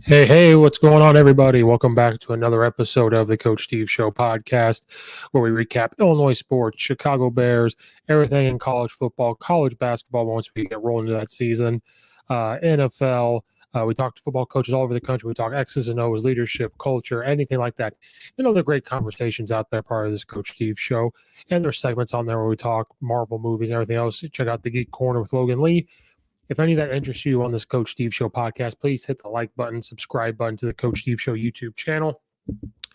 Hey, what's going on, everybody? Welcome back to another episode of the Coach Steve Show podcast, where we recap Illinois sports, Chicago Bears, everything in college football, college basketball once we get rolling into that season, NFL. We talk to football coaches all over the country. We talk X's and O's, leadership, culture, anything like that. They're great conversations out there, part of this Coach Steve Show. And there's segments on there where we talk Marvel movies and everything else. Check out the Geek Corner with Logan Lee. If any of that interests you on this Coach Steve Show podcast, please hit the like button, subscribe button to the Coach Steve Show YouTube channel.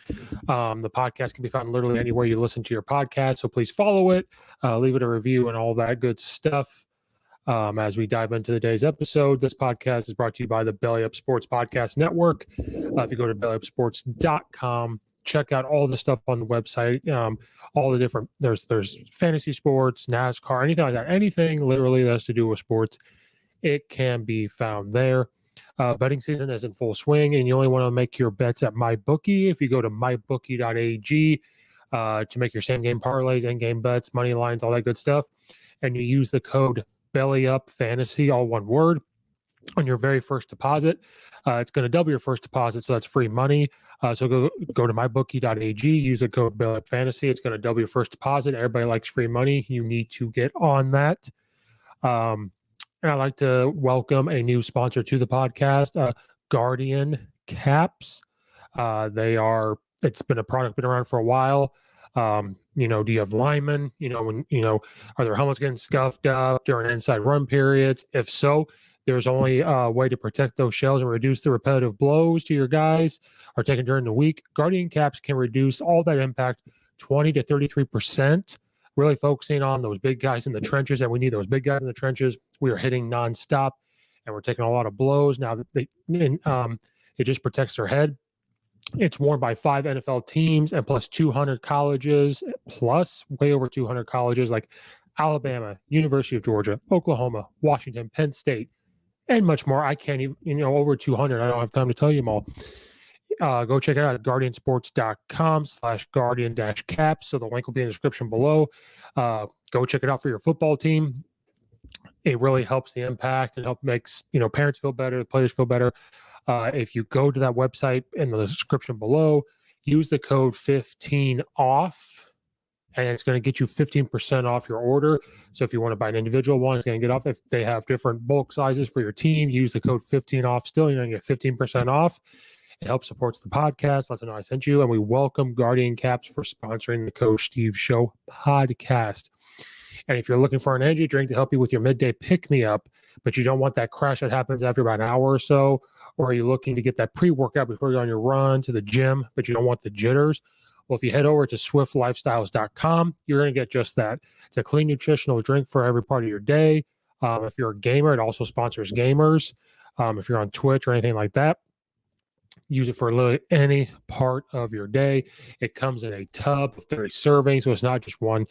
The podcast can be found literally anywhere you listen to your podcast, so please follow it, leave it a review, and all that good stuff. As we dive into today's episode, this podcast is brought to you by the Belly Up Sports Podcast Network. If you go to bellyupsports.com, check out all the stuff on the website, all the different, there's fantasy sports, NASCAR, anything like that, anything literally that has to do with sports. It can be found there. Betting season is in full swing, and you only want to make your bets at MyBookie. If you go to mybookie.ag to make your same game parlays, in-game bets, money lines, all that good stuff, and you use the code BELLYUPFANTASY, all one word, on your very first deposit, it's going to double your first deposit, so that's free money. So go to mybookie.ag, use the code BELLYUPFANTASY. It's going to double your first deposit. Everybody likes free money. You need to get on that. And I'd like to welcome a new sponsor to the podcast, Guardian Caps. It's been a product been around for a while. Do you have linemen? Are their helmets getting scuffed up during inside run periods? If so, there's only a way to protect those shells and reduce the repetitive blows to your guys are taken during the week. Guardian Caps can reduce all that impact 20 to 33%. Really focusing on those big guys in the trenches, and we need those big guys in the trenches. We are hitting nonstop, and we're taking a lot of blows. Now, it just protects their head. It's worn by 5 NFL teams and plus 200 colleges, plus way over 200 colleges like Alabama, University of Georgia, Oklahoma, Washington, Penn State, and much more. I can't even, over 200. I don't have time to tell you them all. Go check it out at guardiansports.com/guardian-caps. So the link will be in the description below. Go check it out for your football team. It really helps the impact and makes parents feel better, the players feel better. If you go to that website in the description below, use the code 15OFF, and it's going to get you 15% off your order. So if you want to buy an individual one, it's going to get off. If they have different bulk sizes for your team, use the code 15OFF. Still, you're going to get 15% off. It helps supports the podcast. Let them know I sent you. And we welcome Guardian Caps for sponsoring the Coach Steve Show podcast. And if you're looking for an energy drink to help you with your midday pick-me-up, but you don't want that crash that happens after about an hour or so, or are you looking to get that pre-workout before you're on your run to the gym, but you don't want the jitters, well, if you head over to swiftlifestyles.com, you're going to get just that. It's a clean nutritional drink for every part of your day. If you're a gamer, it also sponsors gamers. If you're on Twitch or anything like that, use it for literally any part of your day. It comes in a tub of 30 servings, so it's not just one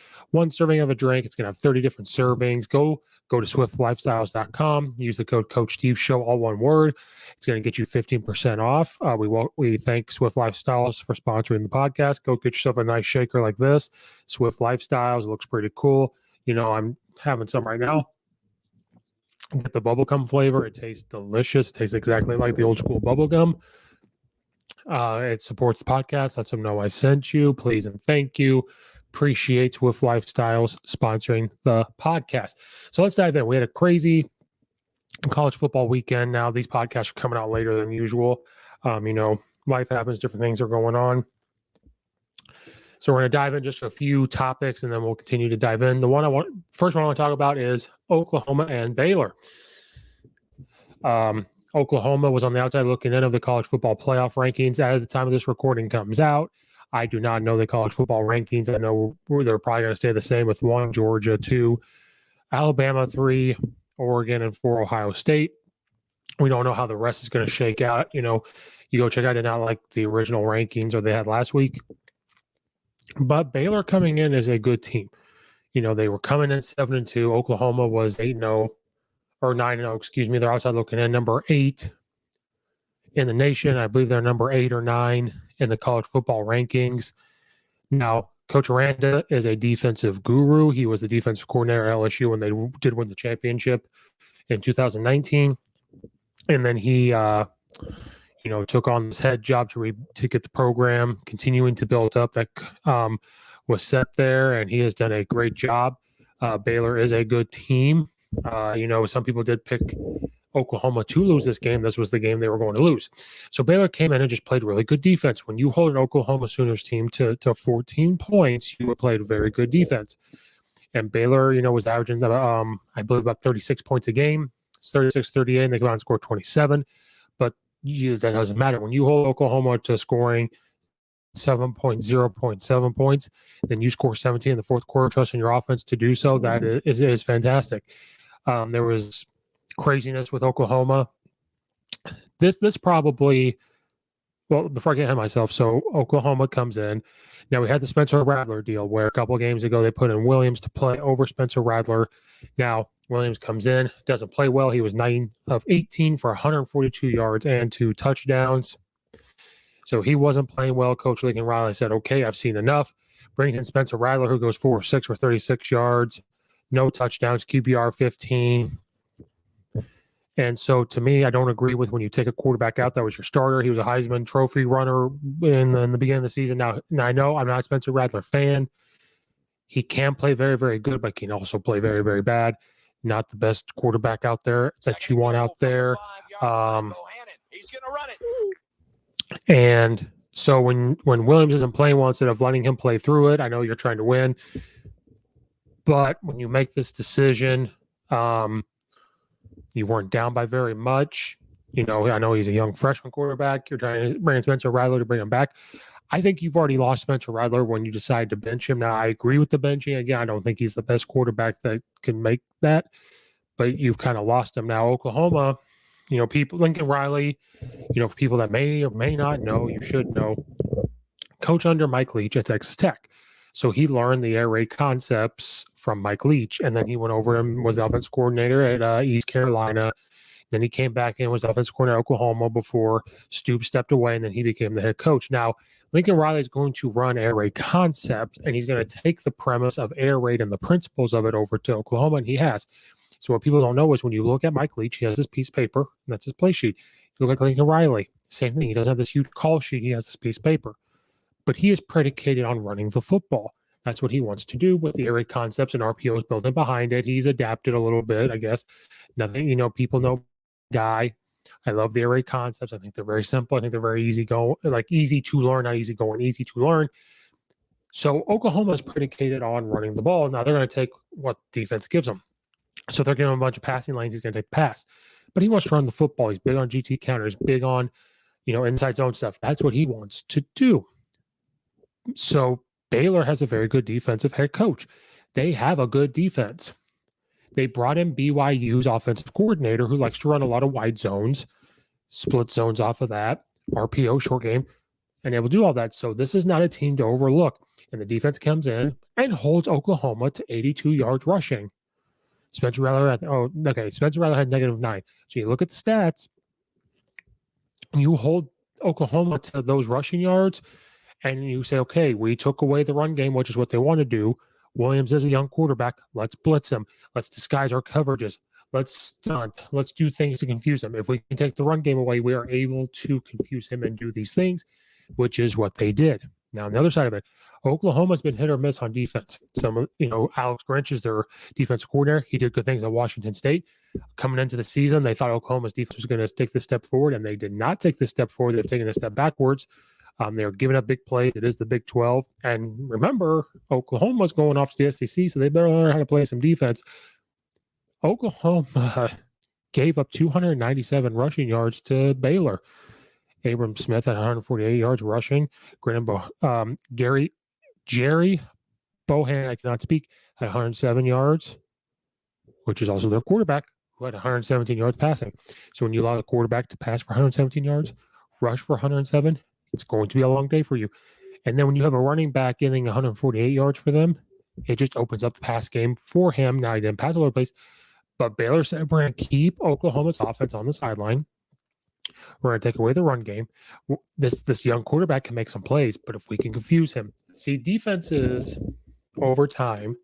serving of a drink. It's going to have 30 different servings. Go to swiftlifestyles.com. Use the code Coach Steve Show, all one word. It's going to get you 15% off. We thank Swift Lifestyles for sponsoring the podcast. Go get yourself a nice shaker like this. Swift Lifestyles. It looks pretty cool. I'm having some right now. Get the bubblegum flavor. It tastes delicious. It tastes exactly like the old school bubblegum. It supports the podcast. Let them know I sent you. Please and thank you. Appreciate Swift Lifestyles sponsoring the podcast. So let's dive in. We had a crazy college football weekend. Now these podcasts are coming out later than usual. Life happens. Different things are going on. So we're going to dive in just a few topics, and then we'll continue to dive in. First one I want to talk about is Oklahoma and Baylor. Oklahoma was on the outside looking in of the college football playoff rankings at the time of this recording comes out. I do not know the college football rankings. I know they're probably going to stay the same with 1, Georgia, 2, Alabama, 3, Oregon, and 4, Ohio State. We don't know how the rest is going to shake out. You go check out it, not like the original rankings or they had last week. But Baylor coming in is a good team. They were coming in 7-2. Oklahoma was 8-0. Or 9-0, excuse me. They're outside looking in, number 8 in the nation. I believe they're number 8 or 9 in the college football rankings. Now, Coach Aranda is a defensive guru. He was the defensive coordinator at LSU when they did win the championship in 2019. And then he, took on this head job to get the program continuing to build up that was set there, and he has done a great job. Baylor is a good team. Some people did pick Oklahoma to lose this game. This was the game they were going to lose. So Baylor came in and just played really good defense. When you hold an Oklahoma Sooners team to 14 points, you played very good defense. And Baylor, was averaging, I believe, about 36 points a game. It's 36, 38, and they go out and score 27. But that doesn't matter. When you hold Oklahoma to scoring 7.0.7 points, then you score 17 in the fourth quarter, trusting your offense to do so. That is fantastic. There was craziness with Oklahoma. This probably, well, before I get ahead of myself, so Oklahoma comes in. Now, we had the Spencer Rattler deal where a couple of games ago they put in Williams to play over Spencer Rattler. Now, Williams comes in, doesn't play well. He was 9 of 18 for 142 yards and 2 touchdowns. So he wasn't playing well. Coach Lincoln Riley said, okay, I've seen enough. Brings in Spencer Rattler, who goes 4 of 6 for 36 yards, no touchdowns, QBR 15. And so, to me, I don't agree with when you take a quarterback out that was your starter. He was a Heisman Trophy runner in the beginning of the season. Now, I know I'm not a Spencer Rattler fan. He can play very, very good, but can also play very, very bad. Not the best quarterback out there that you want out there. He's going to run it. And so when Williams isn't playing well, instead of letting him play through it, I know you're trying to win. But when you make this decision, you weren't down by very much. I know he's a young freshman quarterback. You're trying to bring in Spencer Rattler to bring him back. I think you've already lost Spencer Rattler when you decide to bench him. Now, I agree with the benching. Again, I don't think he's the best quarterback that can make that, but you've kind of lost him. Now, Oklahoma, people, Lincoln Riley, for people that may or may not know, you should know, coach under Mike Leach at Texas Tech. So he learned the air raid concepts from Mike Leach, and then he went over and was the offensive coordinator at East Carolina. Then he came back and was offensive coordinator at Oklahoma before Stoops stepped away, and then he became the head coach. Now, Lincoln Riley is going to run air raid concepts, and he's going to take the premise of air raid and the principles of it over to Oklahoma, and he has. So what people don't know is when you look at Mike Leach, he has this piece of paper, and that's his play sheet. You look at Lincoln Riley, same thing. He doesn't have this huge call sheet. He has this piece of paper. But he is predicated on running the football. That's what he wants to do with the air raid concepts and RPOs built in behind it. He's adapted a little bit, I guess. Nothing, people know guy. I love the air raid concepts. I think they're very simple. I think they're very easy to learn, not easy going, easy to learn. So Oklahoma is predicated on running the ball. Now they're going to take what defense gives them. So they're giving him a bunch of passing lanes. He's going to take pass. But he wants to run the football. He's big on GT counters, big on, inside zone stuff. That's what he wants to do. So Baylor has a very good defensive head coach. They have a good defense. They brought in BYU's offensive coordinator who likes to run a lot of wide zones, split zones off of that, RPO, short game, and able to do all that. So this is not a team to overlook. And the defense comes in and holds Oklahoma to 82 yards rushing. Spencer Rattler had -9. So you look at the stats, and you hold Oklahoma to those rushing yards, and you say, okay, we took away the run game, which is what they want to do. Williams is a young quarterback. Let's blitz him. Let's disguise our coverages. Let's stunt. Let's do things to confuse him. If we can take the run game away, we are able to confuse him and do these things, which is what they did. Now, on the other side of it, Oklahoma's been hit or miss on defense. Alex Grinch is their defensive coordinator. He did good things at Washington State. Coming into the season, they thought Oklahoma's defense was going to take this step forward, and they did not take this step forward. They've taken a step backwards. They're giving up big plays. It is the Big 12. And remember, Oklahoma's going off to the SEC, so they better learn how to play some defense. Oklahoma gave up 297 rushing yards to Baylor. Abram Smith had 148 yards rushing. Jerry Bohan, I cannot speak, had 107 yards, which is also their quarterback, who had 117 yards passing. So when you allow the quarterback to pass for 117 yards, rush for 107, it's going to be a long day for you. And then when you have a running back getting 148 yards for them, it just opens up the pass game for him. Now, he didn't pass all over the place, but Baylor said, we're going to keep Oklahoma's offense on the sideline. We're going to take away the run game. This young quarterback can make some plays, but if we can confuse him. See, defenses over time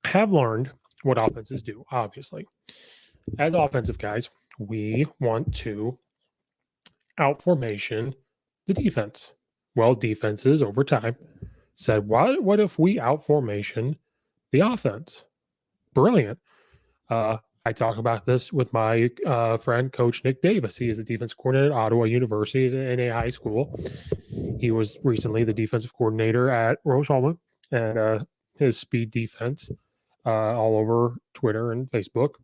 have learned what offenses do, obviously. As offensive guys, we want to out formation the defense. Well, defenses over time said, what if we out formation the offense? Brilliant. I talk about this with my friend, Coach Nick Davis. He is the defense coordinator at Ottawa University in a high school. He was recently the defensive coordinator at Rose-Hulman, and his speed defense all over Twitter and Facebook.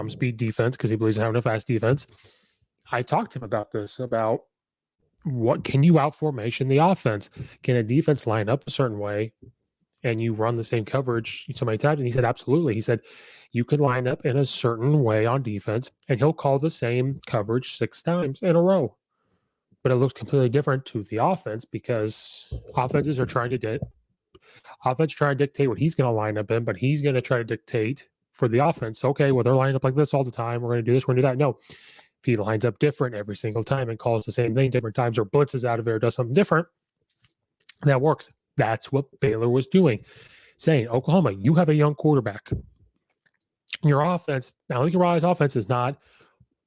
Speed defense, because he believes in having a fast defense. I talked to him about this, about what can you out formation the offense? Can a defense line up a certain way and you run the same coverage so many times? And he said, absolutely. He said, you could line up in a certain way on defense and he'll call the same coverage 6 times in a row. But it looks completely different to the offense because offenses are trying to dictate what he's going to line up in, but he's going to try to dictate for the offense. Okay, well, they're lining up like this all the time. We're going to do this, we're going to do that. No. If he lines up different every single time and calls the same thing different times or blitzes out of there, does something different, that works. That's what Baylor was doing. Saying, Oklahoma, you have a young quarterback. Your offense, now Lincoln Riley's offense is not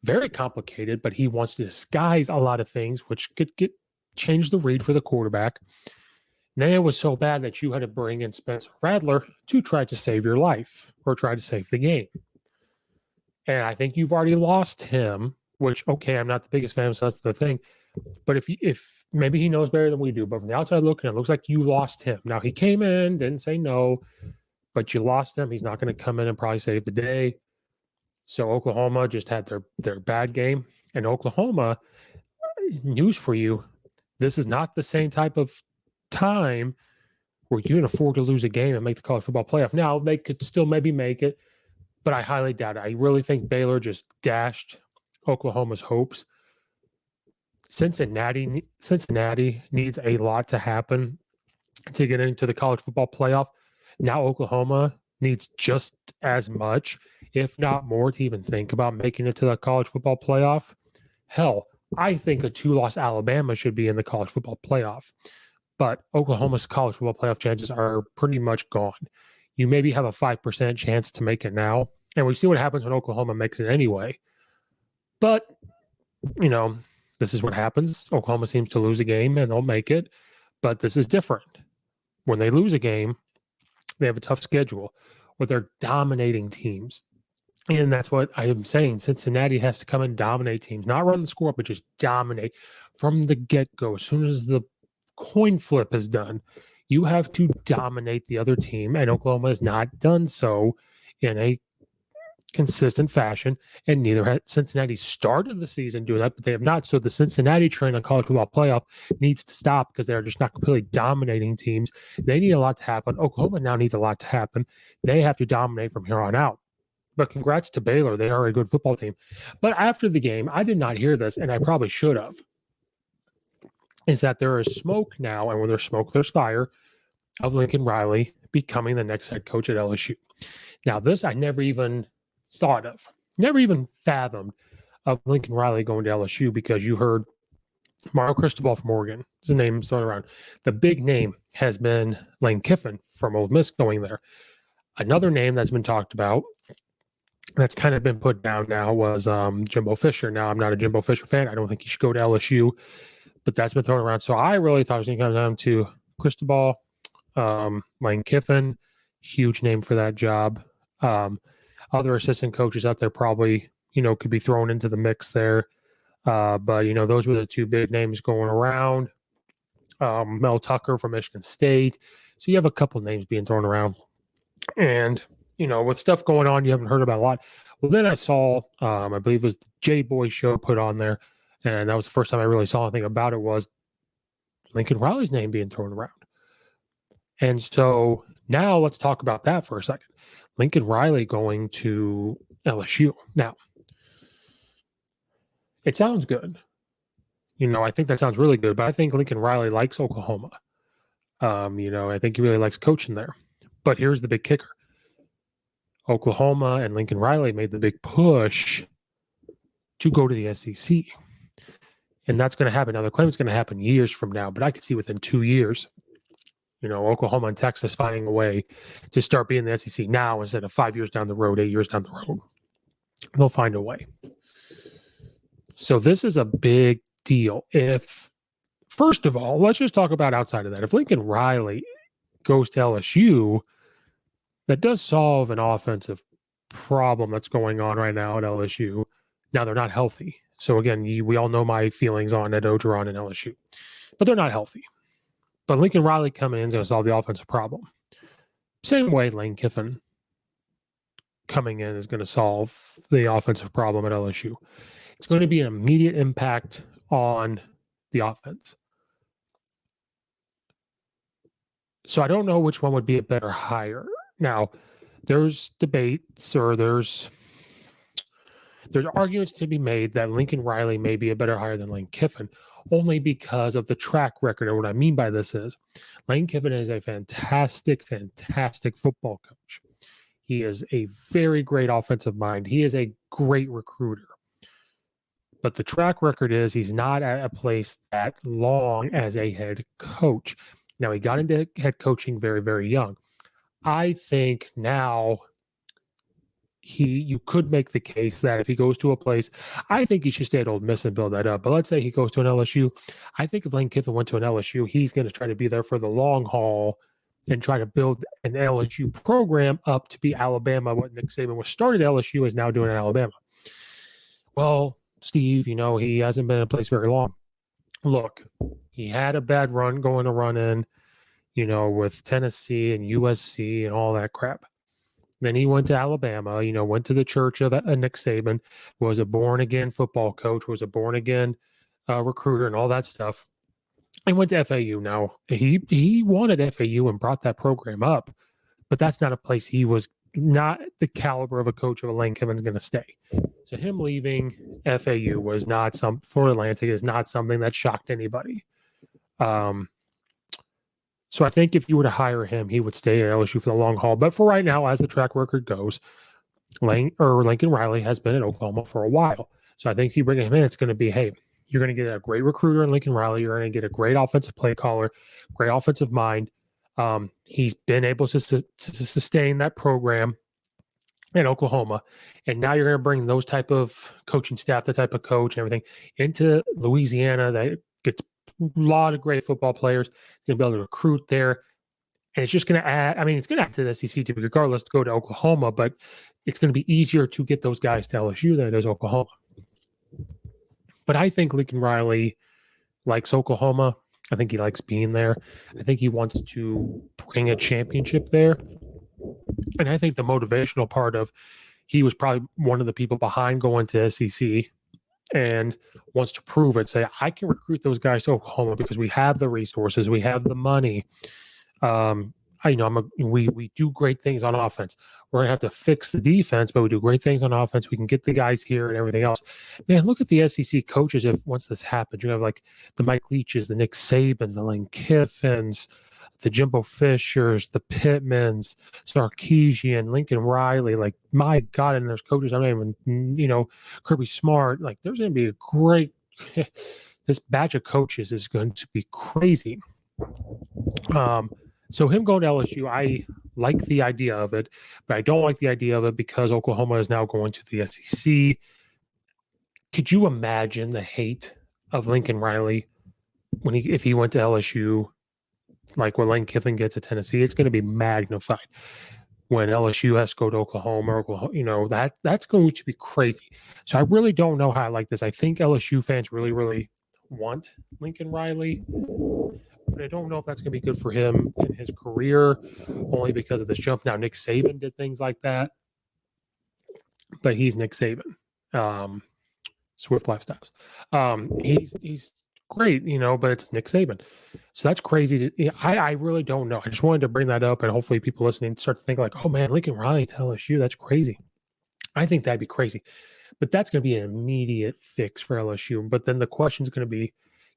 very complicated, but he wants to disguise a lot of things, which could change the read for the quarterback. Then it was so bad that you had to bring in Spencer Rattler to try to save your life or try to save the game. And I think you've already lost him, which, okay, I'm not the biggest fan, so that's the thing. But if maybe he knows better than we do, but from the outside looking, it looks like you lost him. Now, he came in, didn't say no, but you lost him. He's not going to come in and probably save the day. So Oklahoma just had their bad game. And Oklahoma, news for you, this is not the same type of time where you can afford to lose a game and make the college football playoff. Now, they could still maybe make it, but I highly doubt it. I really think Baylor just dashed Oklahoma's hopes. Cincinnati needs a lot to happen to get into the college football playoff. Now Oklahoma needs just as much, if not more, to even think about making it to the college football playoff. Hell, I think a 2-loss Alabama should be in the college football playoff. But Oklahoma's college football playoff chances are pretty much gone. You maybe have a 5% chance to make it now. And we see what happens when Oklahoma makes it anyway. But, this is what happens. Oklahoma seems to lose a game and they'll make it. But this is different. When they lose a game, they have a tough schedule where they're dominating teams. And that's what I am saying. Cincinnati has to come and dominate teams, not run the score up, but just dominate from the get-go. As soon as the coin flip is done, you have to dominate the other team. And Oklahoma has not done so in a consistent fashion, and neither had Cincinnati started the season doing that, but they have not. So the Cincinnati train on college football playoff needs to stop because they're just not completely dominating teams. They need a lot to happen. Oklahoma now needs a lot to happen. They have to dominate from here on out. But congrats to Baylor. They are a good football team. But after the game, I did not hear this, and I probably should have, is that there is smoke now, and when there's smoke, there's fire, of Lincoln Riley becoming the next head coach at LSU. Now, this I never even thought of, never even fathomed of Lincoln Riley going to LSU, because you heard Mario Cristobal from Oregon, his name thrown around. The big name has been Lane Kiffin from Ole Miss going there. Another name that's been talked about, that's kind of been put down now, was Jimbo Fisher. Now, I'm not a Jimbo Fisher fan. I don't think he should go to LSU, but that's been thrown around. So I really thought it was going to come down to Cristobal, Lane Kiffin, huge name for that job. Other assistant coaches out there probably, could be thrown into the mix there. But, those were the two big names going around. Mel Tucker from Michigan State. So you have a couple names being thrown around. And, with stuff going on you haven't heard about a lot. Well, then I saw, I believe it was the J-Boy show put on there, and that was the first time I really saw anything about it, was Lincoln Riley's name being thrown around. And so now let's talk about that for a second. Lincoln Riley going to LSU. Now, it sounds good. I think that sounds really good, but I think Lincoln Riley likes Oklahoma. I think he really likes coaching there. But here's the big kicker. Oklahoma and Lincoln Riley made the big push to go to the SEC. And that's going to happen. Now, they're claiming it's going to happen years from now, but I could see within 2 years, Oklahoma and Texas finding a way to start being the SEC now instead of 5 years down the road, 8 years down the road. They'll find a way. So this is a big deal. First of all, let's just talk about outside of that. If Lincoln Riley goes to LSU, that does solve an offensive problem that's going on right now at LSU. Now they're not healthy. So again, we all know my feelings on Ed Ogeron and LSU, but they're not healthy. But Lincoln Riley coming in is going to solve the offensive problem. Same way Lane Kiffin coming in is going to solve the offensive problem at LSU. It's going to be an immediate impact on the offense. So I don't know which one would be a better hire. Now, there's debates or there's arguments to be made that Lincoln Riley may be a better hire than Lane Kiffin, only because of the track record. And what I mean by this is Lane Kiffin is a fantastic football coach. He is a very great offensive mind. He is a great recruiter. But the track record is he's not at a place that long as a head coach. Now, he got into head coaching very, very young. I think now you could make the case that if he goes to a place, I think he should stay at Ole Miss and build that up. But let's say he goes to an LSU. I think if Lane Kiffin went to an LSU, he's going to try to be there for the long haul and try to build an LSU program up to be Alabama. What Nick Saban was started at LSU is now doing in Alabama. Well, Steve, he hasn't been in a place very long. Look, he had a bad run going to run in, with Tennessee and USC and all that crap. Then he went to Alabama, went to the church of Nick Saban, was a born-again football coach, was a born-again recruiter and all that stuff, and went to FAU. Now, he wanted FAU and brought that program up, but that's not a place he was not the caliber of a coach of a Lane Kiffin's going to stay. So him leaving FAU was not for Atlantic is not something that shocked anybody. So I think if you were to hire him, he would stay at LSU for the long haul. But for right now, as the track record goes, Lincoln Riley has been at Oklahoma for a while. So I think if you bring him in, it's going to be, hey, you're going to get a great recruiter in Lincoln Riley. You're going to get a great offensive play caller, great offensive mind. He's been able to sustain that program in Oklahoma. And now you're going to bring those type of coaching staff, the type of coach and everything into Louisiana that gets a lot of great football players. Going to be able to recruit there. And it's just going to add, it's going to add to the SEC too, regardless to go to Oklahoma, but it's going to be easier to get those guys to LSU than it is Oklahoma. But I think Lincoln Riley likes Oklahoma. I think he likes being there. I think he wants to bring a championship there. And I think the motivational part of he was probably one of the people behind going to SEC and wants to prove it, say, I can recruit those guys to Oklahoma because we have the resources, we have the money. We do great things on offense. We're going to have to fix the defense, but we do great things on offense. We can get the guys here and everything else. Man, look at the SEC coaches once this happens. You have like the Mike Leaches, the Nick Sabans, the Lane Kiffins, the Jimbo Fishers, the Pittmans, Sarkisian, Lincoln Riley. Like, my God, and there's coaches, I'm not even, Kirby Smart. Like, there's going to be a great – this batch of coaches is going to be crazy. So him going to LSU, I like the idea of it, but I don't like the idea of it because Oklahoma is now going to the SEC. Could you imagine the hate of Lincoln Riley if he went to LSU, like what Lane Kiffin gets at Tennessee? It's going to be magnified when LSU has to go to Oklahoma. That's going to be crazy. So I really don't know how I like this. I think LSU fans really, really want Lincoln Riley. But I don't know if that's going to be good for him in his career, only because of this jump. Now, Nick Saban did things like that, but he's Nick Saban. Swift Lifestyles. He's great, but it's Nick Saban. So that's crazy. I really don't know. I just wanted to bring that up, and hopefully people listening start to think like, oh, man, Lincoln Riley to LSU, that's crazy. I think that'd be crazy. But that's going to be an immediate fix for LSU. But then the question is going to be,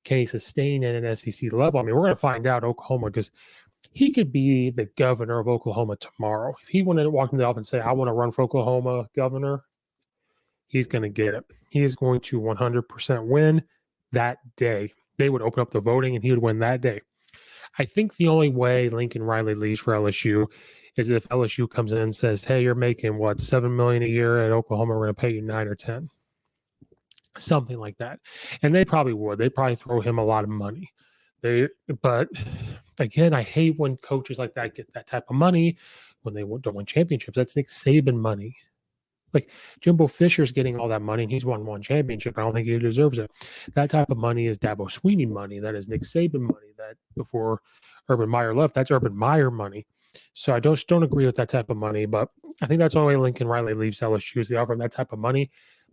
can he sustain at an SEC level? We're going to find out Oklahoma because he could be the governor of Oklahoma tomorrow. If he wanted to walk into the office and say, I want to run for Oklahoma governor, he's going to get it. He is going to 100% win that day. They would open up the voting and he would win that day. I think the only way Lincoln Riley leaves for LSU is if LSU comes in and says, hey, you're making $7 million a year at Oklahoma, we're going to pay you 9 or 10. something like that. And they probably would. They'd probably throw him a lot of money. But again, I hate when coaches like that get that type of money when they don't win championships. That's Nick Saban money. Like Jimbo Fisher's getting all that money, and he's won one championship. I don't think he deserves it. That type of money is Dabo Swinney money. That is Nick Saban money. That before Urban Meyer left, that's Urban Meyer money. So I don't agree with that type of money. But I think that's the only way Lincoln Riley leaves LSU is they offer him that type of money.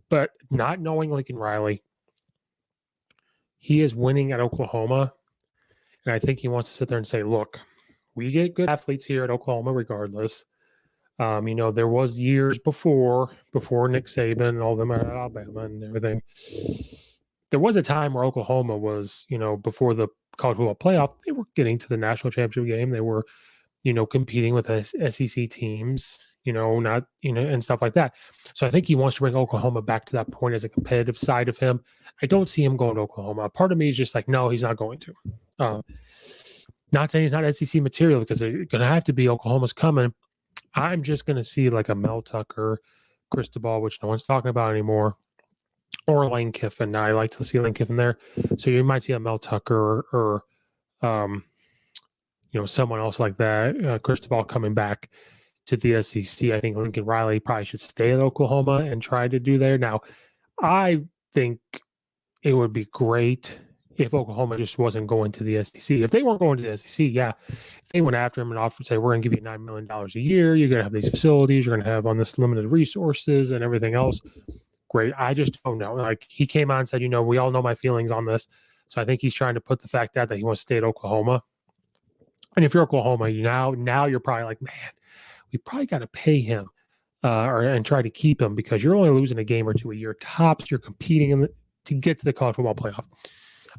But not knowing Lincoln Riley, he is winning at Oklahoma. And I think he wants to sit there and say, look, we get good athletes here at Oklahoma regardless. There was years before Nick Saban and all them at Alabama and everything. There was a time where Oklahoma was, before the college football playoff, they were getting to the national championship game. They were, competing with SEC teams, and stuff like that. So I think he wants to bring Oklahoma back to that point as a competitive side of him. I don't see him going to Oklahoma. Part of me is just like, no, he's not going to. Not saying he's not SEC material because they're going to have to be. Oklahoma's coming. I'm just going to see like a Mel Tucker, Cristobal, which no one's talking about anymore, or Lane Kiffin. I like to see Lane Kiffin there. So you might see a Mel Tucker or someone else like that, Cristobal coming back to the SEC. I think Lincoln Riley probably should stay at Oklahoma and try to do there. Now, I think it would be great if Oklahoma just wasn't going to the SEC. If they weren't going to the SEC, yeah. If they went after him and offered, say, we're going to give you $9 million a year, you're going to have these facilities, you're going to have on this limited resources and everything else, great. I just don't know. Like, he came out and said, we all know my feelings on this. So I think he's trying to put the fact out that he wants to stay at Oklahoma. And if you're Oklahoma, now you're probably like, man, we probably got to pay him and try to keep him because you're only losing a game or two a year. Tops, you're competing to get to the college football playoff.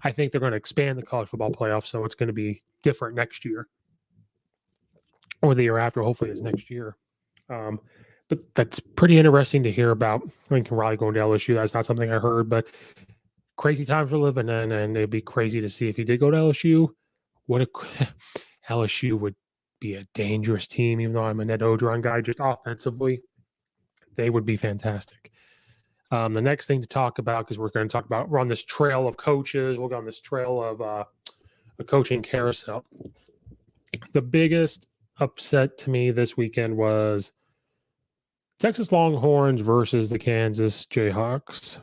I think they're going to expand the college football playoff, so it's going to be different next year or the year after. Hopefully, it's next year. But that's pretty interesting to hear about Lincoln Riley going to LSU. That's not something I heard, but crazy times we're living in, and it'd be crazy to see if he did go to LSU. LSU would be a dangerous team, even though I'm a Ned Odron guy. Just offensively, they would be fantastic. The next thing to talk about, because we're going to talk about, we're on this trail of coaches. We'll go on this trail of a coaching carousel. The biggest upset to me this weekend was Texas Longhorns versus the Kansas Jayhawks.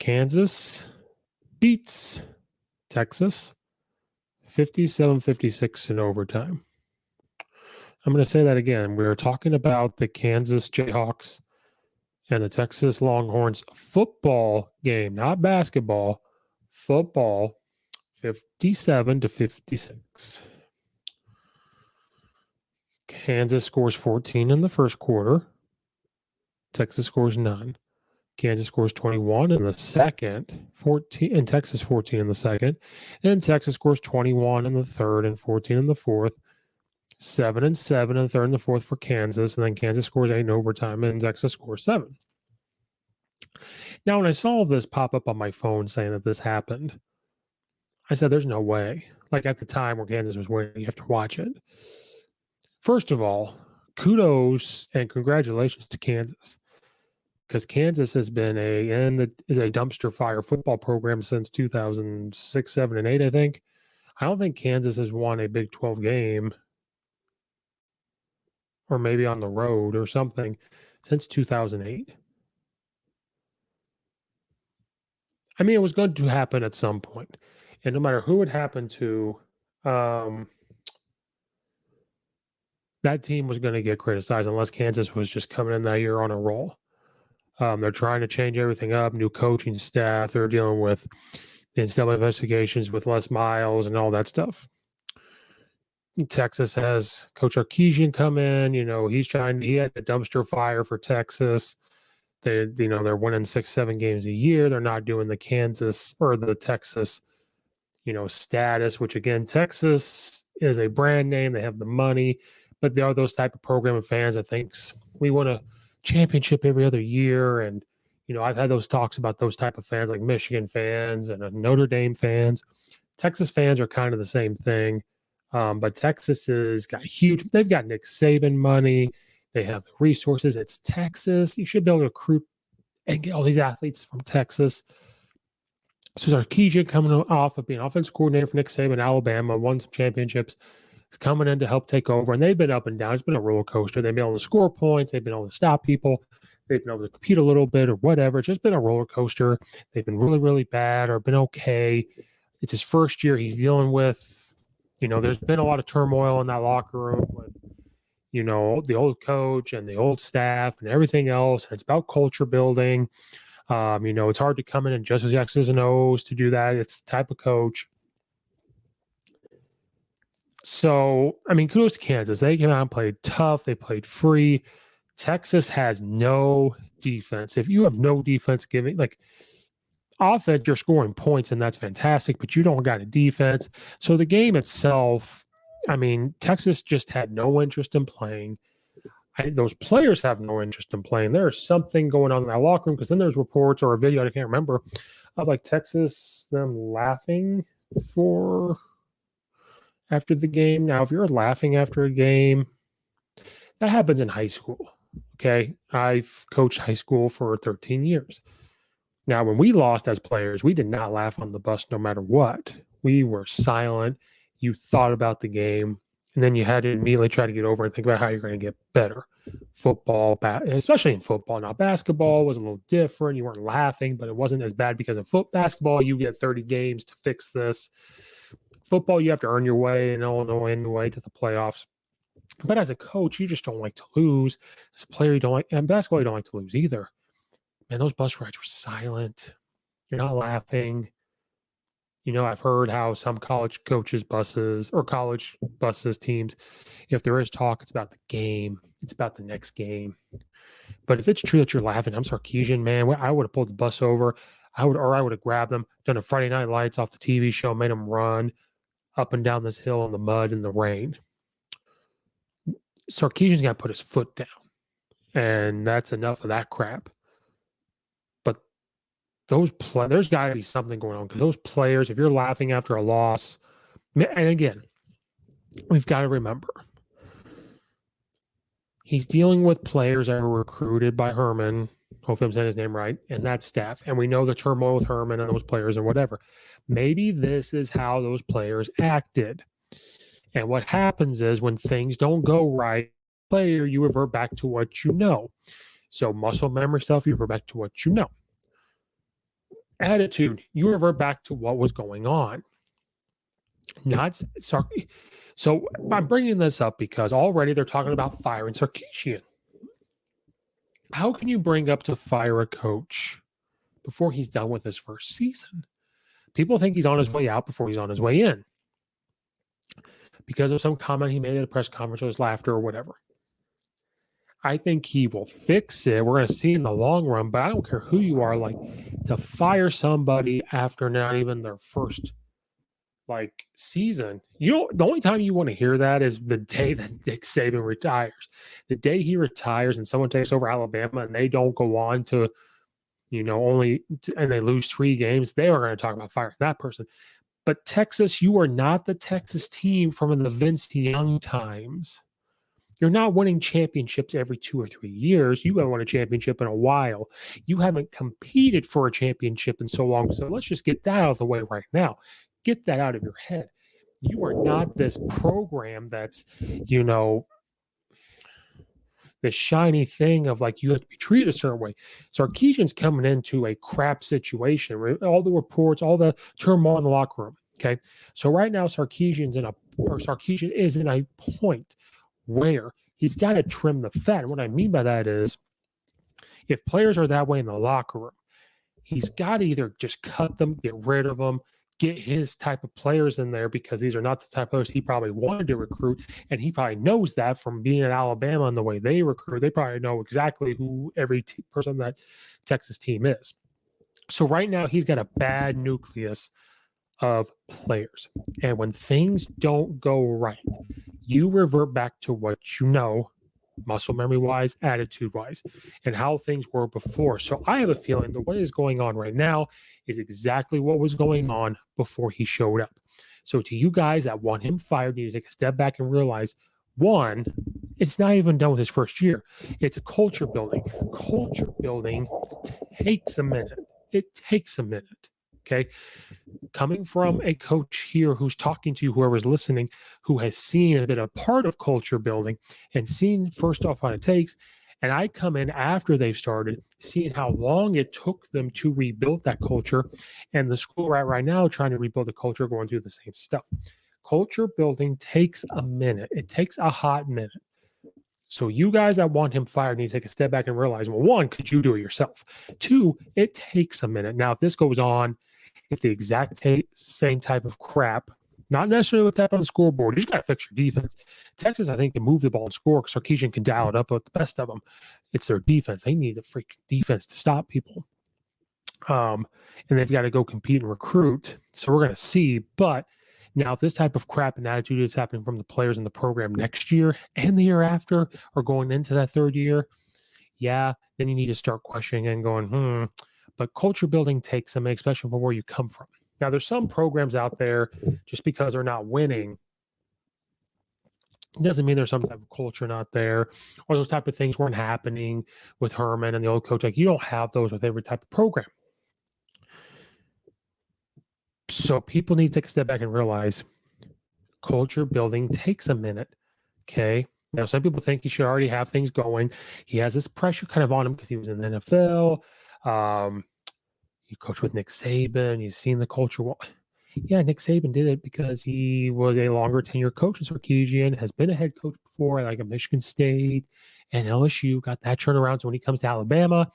Kansas beats Texas 57-56 in overtime. I'm going to say that again. We're talking about the Kansas Jayhawks and the Texas Longhorns football game, not basketball, football, 57-56. Kansas scores 14 in the first quarter. Texas scores none. Kansas scores 21 in the second, 14, and Texas 14 in the second. And Texas scores 21 in the third and 14 in the fourth. 7 and 7 in the third and the fourth for Kansas. And then Kansas scores 8 in overtime, and Texas scores 7. Now, when I saw this pop up on my phone saying that this happened, I said, there's no way. Like at the time where Kansas was winning, you have to watch it. First of all, kudos and congratulations to Kansas. Because Kansas has been is a dumpster fire football program since 2006, 7, and 8, I think. I don't think Kansas has won a Big 12 game, or maybe on the road or something, since 2008. I mean, it was going to happen at some point. And no matter who it happened to, that team was going to get criticized unless Kansas was just coming in that year on a roll. They're trying to change everything up, new coaching staff. They're dealing with the NCAA investigations with Les Miles and all that stuff. Texas has Coach Sarkisian come in. He had a dumpster fire for Texas. They're winning 6-7 games a year. They're not doing the Kansas or the Texas, status, which again, Texas is a brand name. They have the money, but they are those type of program of fans that thinks we want a championship every other year. And, I've had those talks about those type of fans, like Michigan fans and Notre Dame fans. Texas fans are kind of the same thing. But Texas has got they've got Nick Saban money. They have the resources. It's Texas. You should be able to recruit and get all these athletes from Texas. So Sarkisian, coming off of being offensive coordinator for Nick Saban, Alabama, won some championships, is coming in to help take over. And they've been up and down. It's been a roller coaster. They've been able to score points. They've been able to stop people. They've been able to compete a little bit or whatever. It's just been a roller coaster. They've been really, really bad or been okay. It's his first year. He's dealing with, there's been a lot of turmoil in that locker room with, the old coach and the old staff and everything else. And it's about culture building. It's hard to come in and just X's and O's to do that. It's the type of coach. So, kudos to Kansas. They came out and played tough. They played free. Texas has no defense. If you have no defense offense, you're scoring points, and that's fantastic, but you don't got a defense. So the game itself, Texas just had no interest in playing. Those players have no interest in playing. There's something going on in that locker room, because then there's reports or a video, I can't remember, of Texas, them laughing after the game. Now, if you're laughing after a game, that happens in high school. Okay. I've coached high school for 13 years. Now, when we lost as players, we did not laugh on the bus no matter what. We were silent. You thought about the game, and then you had to immediately try to get over and think about how you're going to get better. Football, especially in football. Now, basketball was a little different. You weren't laughing, but it wasn't as bad because of basketball. You get 30 games to fix this. Football, you have to earn your way in Illinois anyway to the playoffs. But as a coach, you just don't like to lose. As a player, you don't like, and basketball, you don't like to lose either. Man, those bus rides were silent. You're not laughing. I've heard how some college coaches' buses or college buses teams, if there is talk, it's about the game. It's about the next game. But if it's true that you're laughing, I'm Sarkisian, man. I would have pulled the bus over. I would have grabbed them, done a Friday Night Lights off the TV show, made them run up and down this hill in the mud and the rain. Sarkisian's got to put his foot down, and that's enough of that crap. But there's got to be something going on, because those players, if you're laughing after a loss, and again, we've got to remember, he's dealing with players that are recruited by Herman. Hopefully I'm saying his name right, and that staff. And we know the turmoil with Herman and those players and whatever. Maybe this is how those players acted. And what happens is when things don't go right, player, you revert back to what you know. So muscle memory stuff, you revert back to what you know. Attitude, you revert back to what was going on. Not Sarkisian. So I'm bringing this up because already they're talking about firing Sarkisian. How can you bring up to fire a coach before he's done with his first season? People think he's on his way out before he's on his way in, because of some comment he made at a press conference or his laughter or whatever. I think he will fix it. We're going to see in the long run, but I don't care who you are, to fire somebody after not even their first season. The only time you want to hear that is the day that Nick Saban retires. The day he retires and someone takes over Alabama and they don't go on to, and they lose 3 games, they are going to talk about firing that person. But Texas, you are not the Texas team from the Vince Young times. You're not winning championships every 2 or 3 years. You haven't won a championship in a while. You haven't competed for a championship in so long. So let's just get that out of the way right now. Get that out of your head. You are not this program that's, the shiny thing of you have to be treated a certain way. Sarkisian's coming into a crap situation. All the reports, all the turmoil in the locker room. Okay. So right now Sarkisian is in a point where he's got to trim the fat. And what I mean by that is, if players are that way in the locker room, he's got to either just cut them, get rid of them, get his type of players in there, because these are not the type of players he probably wanted to recruit. And he probably knows that from being at Alabama and the way they recruit. They probably know exactly who every person on that Texas team is. So right now he's got a bad nucleus of players. And when things don't go right, you revert back to what you know, muscle memory wise, attitude wise, and how things were before. So I have a feeling that what is going on right now is exactly what was going on before he showed up. So to you guys that want him fired, you need to take a step back and realize, one, It's not even done with his first year. It's a culture building. Culture building takes a minute. It takes a minute. Okay. Coming from a coach here who's talking to you, whoever's listening, who has seen a bit of part of culture building and seen first off what it takes. And I come in after they've started, seeing how long it took them to rebuild that culture. And the school right now trying to rebuild the culture, going through the same stuff. Culture building takes a minute. It takes a hot minute. So you guys that want him fired need to take a step back and realize, well, one, could you do it yourself? Two, it takes a minute. Now, if this goes on, if the exact same type of crap, not necessarily with that on the scoreboard, you just got to fix your defense. Texas, I think, can move the ball and score because Sarkisian can dial it up, but the best of them, it's their defense. They need a freaking defense to stop people. And they've got to go compete and recruit. So we're going to see. But now, if this type of crap and attitude is happening from the players in the program next year and the year after, or going into that third year, yeah, then you need to start questioning and going, But culture building takes some, especially from where you come from. Now, there's some programs out there, just because they're not winning, doesn't mean there's some type of culture not there, or those type of things weren't happening with Herman and the old coach. Like, you don't have those with every type of program. So people need to take a step back and realize culture building takes a minute. Okay. Now, some people think he should already have things going. He has this pressure kind of on him because he was in the NFL. He coached with Nick Saban. He's seen the culture. Well, yeah, Nick Saban did it because he was a longer tenure coach. And Sarkisian has been a head coach before, like a Michigan State and LSU. Got that turnaround. So when he comes to Alabama,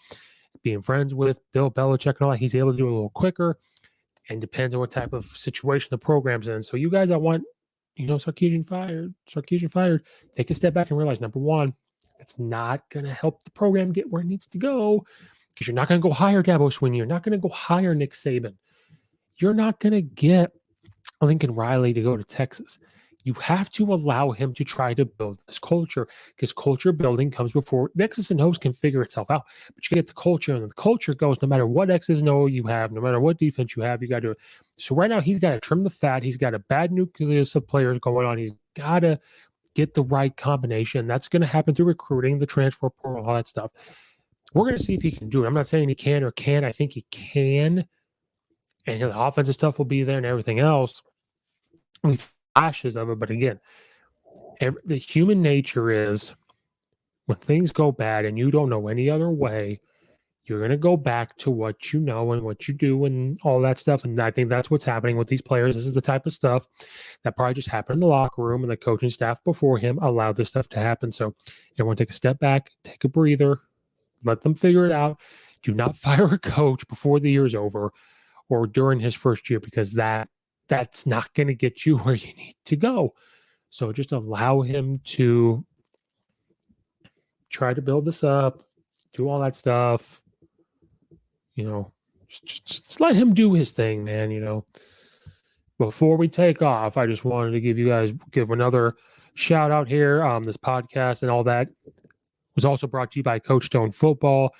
being friends with Bill Belichick and all that, he's able to do it a little quicker. And depends on what type of situation the program's in. So you guys that want, Sarkisian fired, take a step back and realize, number one, it's not going to help the program get where it needs to go, because you're not going to go hire Dabo Swinney. You're not going to go hire Nick Saban. You're not going to get Lincoln Riley to go to Texas. You have to allow him to try to build this culture, because culture building comes before the X's and O's can figure itself out. But you get the culture, and the culture goes no matter what X's and O you have, no matter what defense you have, you got to do it. So right now he's got to trim the fat. He's got a bad nucleus of players going on. He's got to get the right combination. That's going to happen through recruiting, the transfer portal, all that stuff. We're going to see if he can do it. I'm not saying he can or can't. I think he can. And the offensive stuff will be there and everything else. Flashes of it, but again, the human nature is when things go bad and you don't know any other way, you're going to go back to what you know and what you do and all that stuff. And I think that's what's happening with these players. This is the type of stuff that probably just happened in the locker room, and the coaching staff before him allowed this stuff to happen. So everyone take a step back, take a breather, let them figure it out. Do not fire a coach before the year's over or during his first year, because that's not going to get you where you need to go. So just allow him to try to build this up, do all that stuff. Just let him do his thing, man. Before we take off, I just wanted to give another shout out here. This podcast and all that was also brought to you by Coach Stone Football.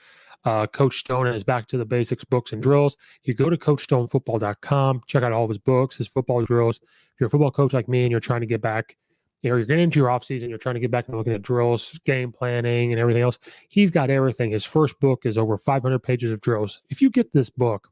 Coach Stone and his Back to the Basics books and drills. You go to CoachStoneFootball.com, check out all of his books, his football drills. If you're a football coach like me and you're trying to get back, you're getting into your offseason, you're trying to get back and looking at drills, game planning, and everything else, he's got everything. His first book is over 500 pages of drills. If you get this book,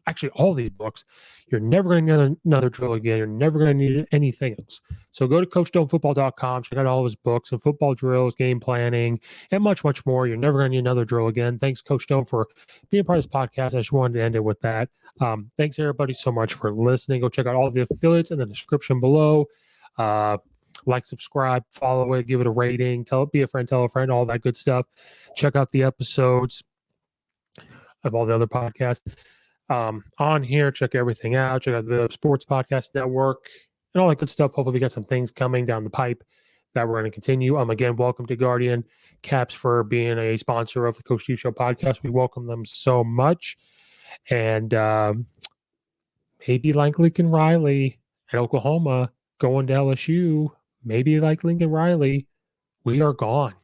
actually all these books, you're never going to need another drill again. You're never going to need anything else. So go to CoachStoneFootball.com, check out all of his books and football drills, game planning, and much, much more. You're never going to need another drill again. Thanks, Coach Stone, for being part of this podcast. I just wanted to end it with that. Thanks, everybody, so much for listening. Go check out all the affiliates in the description below. Like, subscribe, follow it, give it a rating, be a friend, tell a friend, all that good stuff. Check out the episodes of all the other podcasts. On here, check everything out. Check out the Sports Podcast Network and all that good stuff. Hopefully we got some things coming down the pipe that we're going to continue. Again, welcome to Guardian Caps for being a sponsor of the Coach Steve Show podcast. We welcome them so much. And maybe like Lincoln Riley at Oklahoma going to LSU, maybe like Lincoln Riley, we are gone.